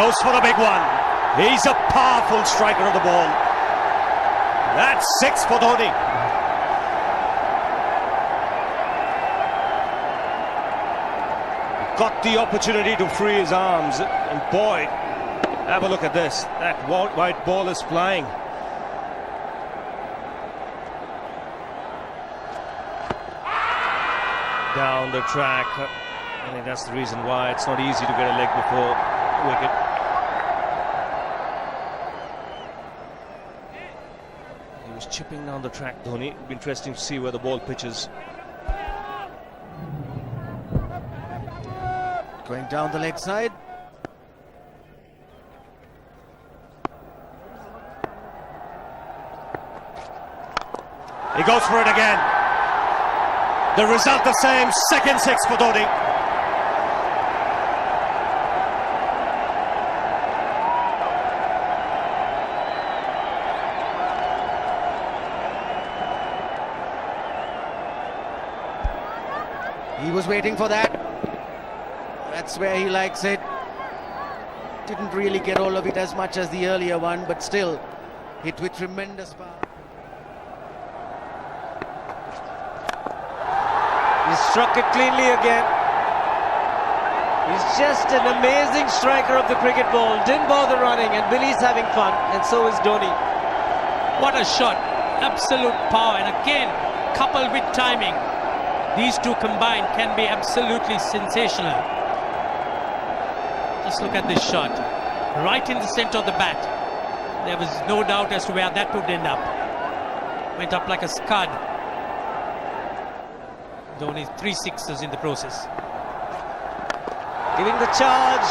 Goes for the big one. He's a powerful striker of the ball. That's 6 for Dhoni. Got the opportunity to free his arms, and boy, have a look at this. That white ball is flying. Down the track. I think that's the reason why it's not easy to get a leg before wicket. He was chipping down the track, Dhoni. It'll be interesting to see where the ball pitches. Going down the leg side. He goes for it again. The result the same, second 6 for Dhoni. He was waiting for that. That's where he likes it. Didn't really get all of it as much as the earlier one, but still hit with tremendous power. He struck it cleanly again. He's just an amazing striker of the cricket ball. Didn't bother running, and Billy's having fun, and so is Dhoni. What a shot. Absolute power, and again, coupled with timing. These two combined can be absolutely sensational. Just look at this shot. Right in the center of the bat. There was no doubt as to where that would end up. Went up like a scud. Dhoni 3 sixes in the process. Giving the charge.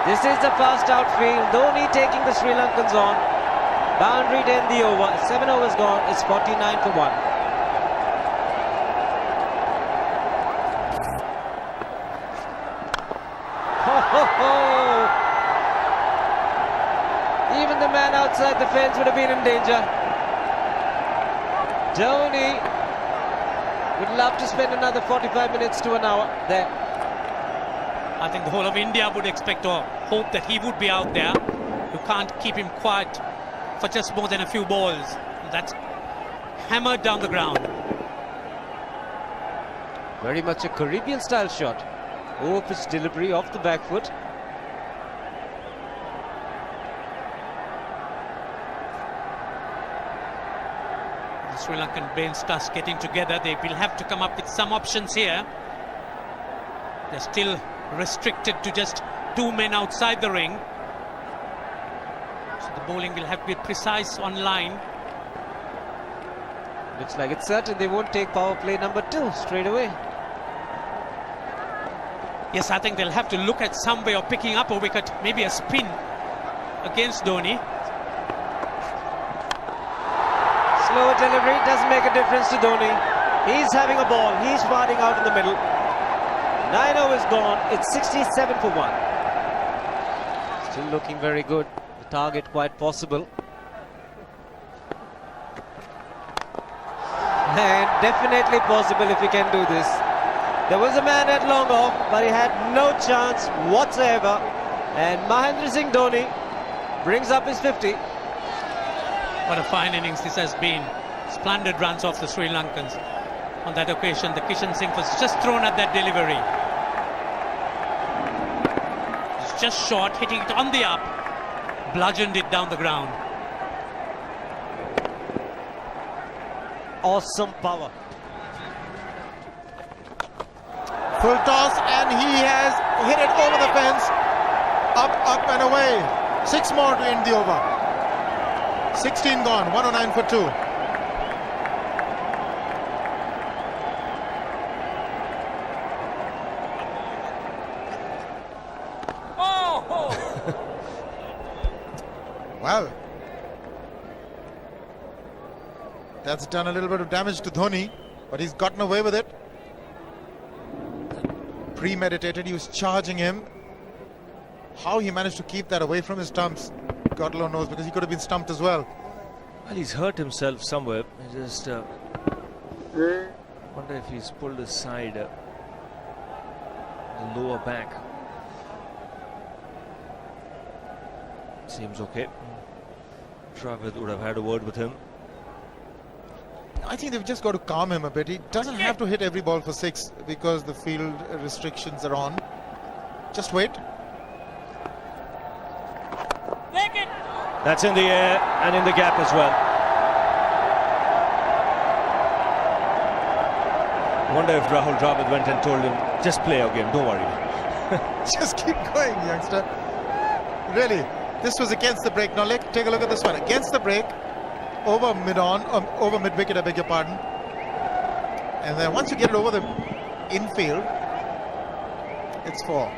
This is the fast outfield. Dhoni taking the Sri Lankans on. Boundary to end the over. 7 overs gone. It's 49 for 1. Even the man outside the fence would have been in danger. Dhoni would love to spend another 45 minutes to an hour there. I think the whole of India would expect or hope that he would be out there. You can't keep him quiet for just more than a few balls. That's hammered down the ground. Very much a Caribbean style shot. Over pitch delivery off the back foot. The Sri Lankan bench starts getting together. They will have to come up with some options here. They're still restricted to just 2 men outside the ring. So the bowling will have to be precise on line. Looks like it's certain they won't take power play number 2 straight away. Yes, I think they'll have to look at some way of picking up a wicket, maybe a spin against Dhoni. Slower delivery doesn't make a difference to Dhoni. He's having a ball. He's firing out in the middle. 9 overs gone. It's 67 for 1. Still looking very good. The target quite possible. And definitely possible if he can do this. There was a man at long off, but he had no chance whatsoever. And Mahendra Singh Dhoni brings up his 50. What a fine innings this has been. Splendid runs off the Sri Lankans. On that occasion, the Kishan Singh was just thrown at that delivery. It's just short, hitting it on the up. Bludgeoned it down the ground. Awesome power. Full toss, and he has hit it over the fence. Up and away. 6 more to end the over. 16 gone, 109 for 2. Well, that's done a little bit of damage to Dhoni, but he's gotten away with it. Premeditated, he was charging him. How he managed to keep that away from his stumps, God alone knows, because he could have been stumped as well. Well, he's hurt himself somewhere. I just wonder if he's pulled aside the lower back. Seems okay. Dravid would have had a word with him. I think they've just got to calm him a bit. He doesn't have to hit every ball for 6 because the field restrictions are on. Just wait. That's in the air and in the gap as well. I wonder if Rahul Dravid went and told him, just play your game, don't worry. Just keep going, youngster. Really, this was against the break. Now take a look at this one. Against the break, over mid-wicket, I beg your pardon. And then once you get it over the infield, it's 4.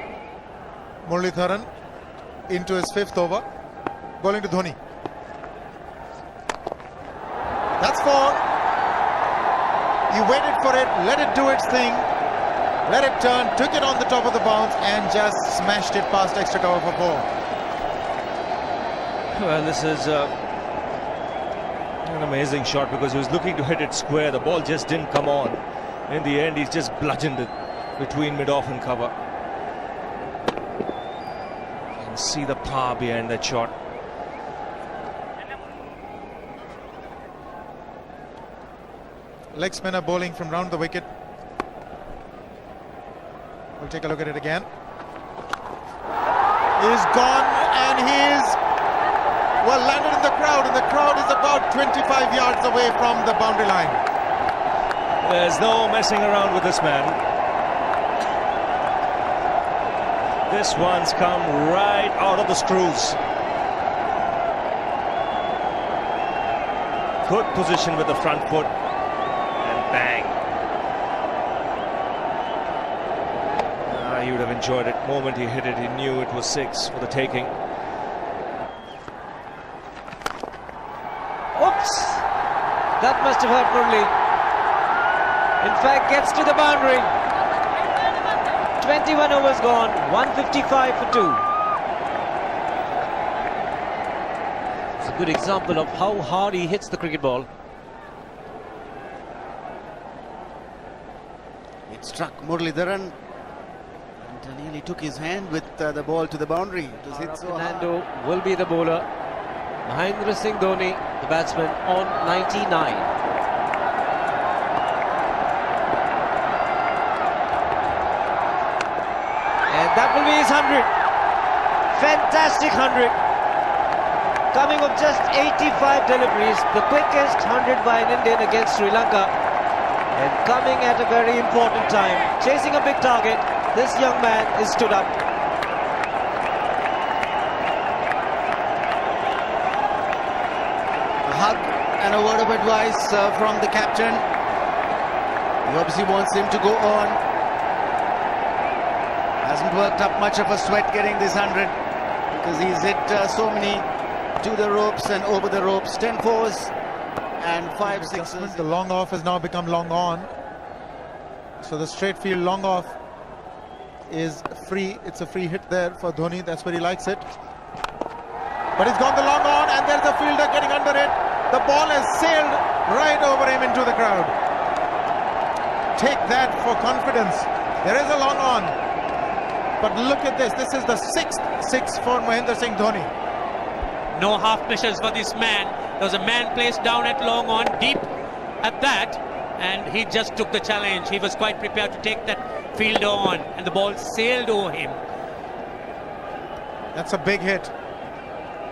Muralitharan into his 5th over, bowling to Dhoni. That's 4. He waited for it, let it do its thing, let it turn, took it on the top of the bounce and just smashed it past extra cover for 4. Well, this is an amazing shot because he was looking to hit it square. The ball just didn't come on. In the end, he's just bludgeoned it between mid-off and cover. You can see the power behind that shot. Leg spinner bowling from round the wicket. We'll take a look at it again. He's gone and he's well landed in the crowd, and the crowd is about 25 yards away from the boundary line. There's no messing around with this man. This one's come right out of the screws. Good position with the front foot. Bang. He would have enjoyed it. The moment he hit it, he knew it was 6 for the taking. Oops! That must have hurt Murli. In fact, gets to the boundary. 21 overs gone, 155 for 2. It's a good example of how hard he hits the cricket ball. It struck Muralitharan and nearly took his hand with the ball to the boundary. It was hit so hard. Fernando will be the bowler. Mahendra Singh Dhoni, the batsman, on 99. And that will be his 100. Fantastic 100. Coming of just 85 deliveries, the quickest 100 by an Indian against Sri Lanka. And coming at a very important time, chasing a big target, this young man is stood up. A hug and a word of advice from the captain. He obviously wants him to go on. Hasn't worked up much of a sweat getting this 100 because he's hit so many to the ropes and over the ropes. 10 fours and 5 sixes. The long off has now become long on. So the straight field long off is free. It's a free hit there for Dhoni. That's where he likes it. But he's gone the long on and there's a fielder getting under it. The ball has sailed right over him into the crowd. Take that for confidence. There is a long on. But look at this. This is the 6th 6 for Mahendra Singh Dhoni. No half measures for this man. There was a man placed down at long on, deep at that, and he just took the challenge. He was quite prepared to take that fielder on, and the ball sailed over him. That's a big hit.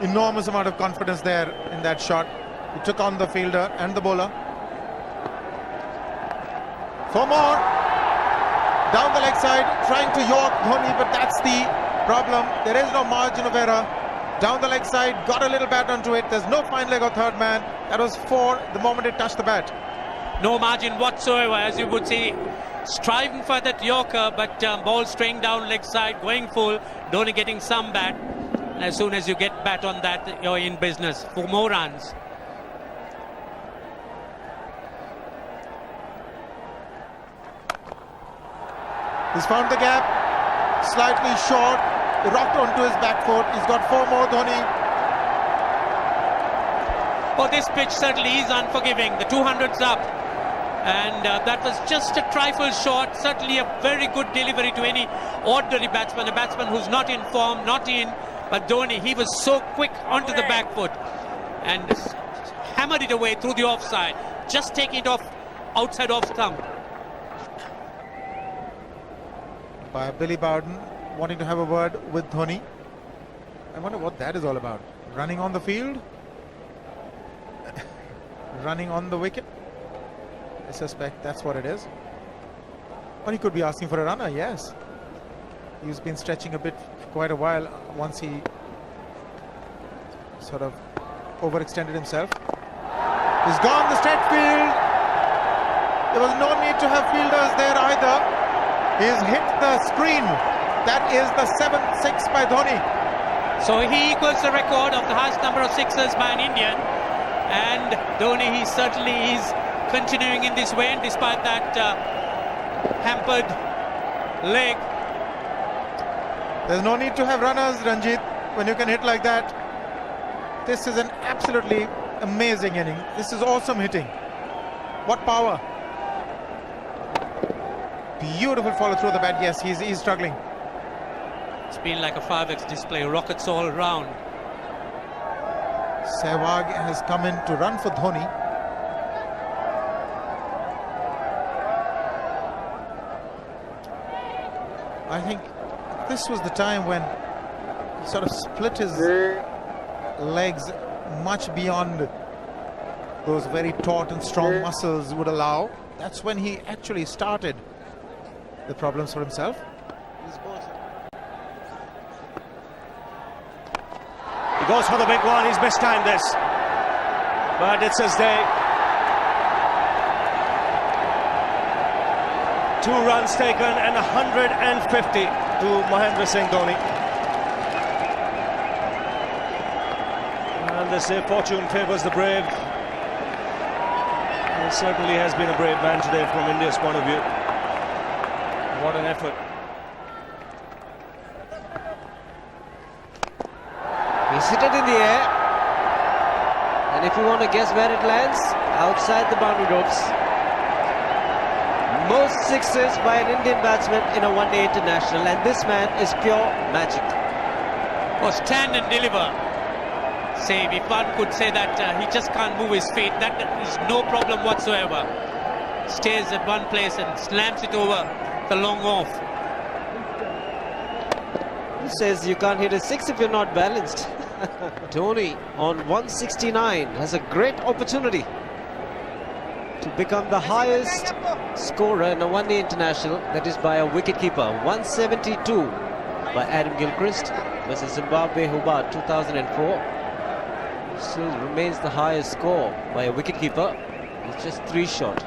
Enormous amount of confidence there in that shot. He took on the fielder and the bowler. 4 more. Down the leg side, trying to york Dhoni, but that's the problem. There is no margin of error. Down the leg side, got a little bat onto it. There's no fine leg or third man. That was 4 the moment it touched the bat. No margin whatsoever, as you would see. Striving for that yorker, but ball straying down leg side, going full. Dhoni getting some bat. As soon as you get bat on that, you're in business for more runs. He's found the gap, slightly short, rocked onto his back foot. He's got 4 more, Dhoni. Oh, this pitch certainly is unforgiving. The 200's up. And that was just a trifle short. Certainly a very good delivery to any ordinary batsman. A batsman who's not in form, not in But Dhoni, he was so quick onto the back foot and hammered it away through the offside, just taking it off outside off stump. By Billy Bowden wanting to have a word with Dhoni. I wonder what that is all about. Running on the field? Running on the wicket? I suspect that's what it is. Or he could be asking for a runner, yes. He's been stretching a bit for quite a while once he sort of overextended himself. He's gone the straight field. There was no need to have fielders there either. He's hit the screen. That is the 7th six by Dhoni. So he equals the record of the highest number of sixes by an Indian. And Dhoni, he certainly is continuing in this way, and despite that hampered leg. There's no need to have runners, Ranjit, when you can hit like that. This is an absolutely amazing inning. This is awesome hitting. What power. Beautiful follow through the bat. Yes, he's struggling. It's been like a 5x display, rockets all around. Sehwag has come in to run for Dhoni. I think this was the time when he sort of split his legs much beyond those very taut and strong muscles would allow. That's when he actually started the problems for himself. He goes for the big one. He's mistimed this, but it's his day. 2 runs taken and 150 to Mahendra Singh Dhoni. And they say fortune favours the brave. He certainly has been a brave man today from India's point of view. What an effort. He's hit it in the air, and if you want to guess where it lands, outside the boundary ropes. Most sixes by an Indian batsman in a one-day international, and this man is pure magic. Oh, stand and deliver. Say, if one could say that he just can't move his feet, that is no problem whatsoever. Stays at one place and slams it over the long off. Who says you can't hit a six if you're not balanced? Dhoni on 169 has a great opportunity to become the highest scorer in a one-day international, that is by a wicket-keeper. 172 by Adam Gilchrist versus Zimbabwe Hobart 2004. Still remains the highest score by a wicket-keeper. It's just 3 short.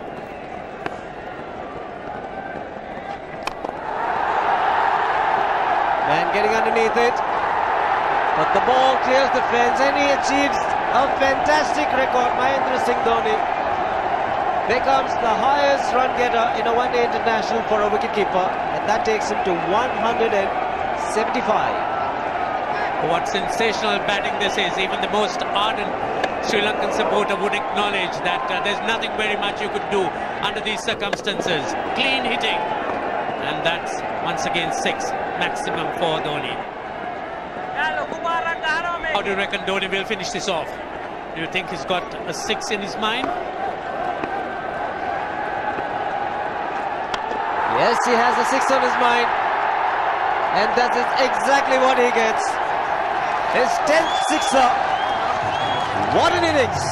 Man getting underneath it, but the ball clears the fence and he achieves a fantastic record. Mahendra Singh Dhoni becomes the highest run getter in a one-day international for a wicketkeeper, and that takes him to 175. What sensational batting this is. Even the most ardent Sri Lankan supporter would acknowledge that there's nothing very much you could do under these circumstances. Clean hitting, and that's once again 6 maximum for Dhoni. How do you reckon Dhoni will finish this off? Do you think he's got a 6 in his mind? Yes, he has a 6 on his mind, and that is exactly what he gets. His 10th sixer. What an innings!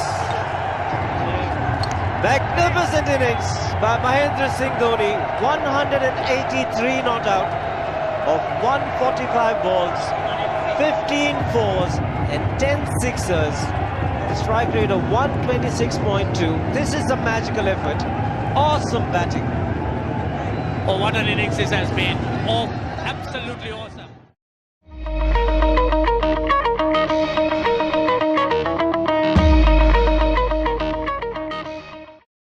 Magnificent innings by Mahendra Singh Dhoni. 183 not out of 145 balls, 15 fours and 10 sixers. The strike rate of 126.2. This is a magical effort. Awesome batting. Oh, what an innings this has been. Oh, absolutely awesome.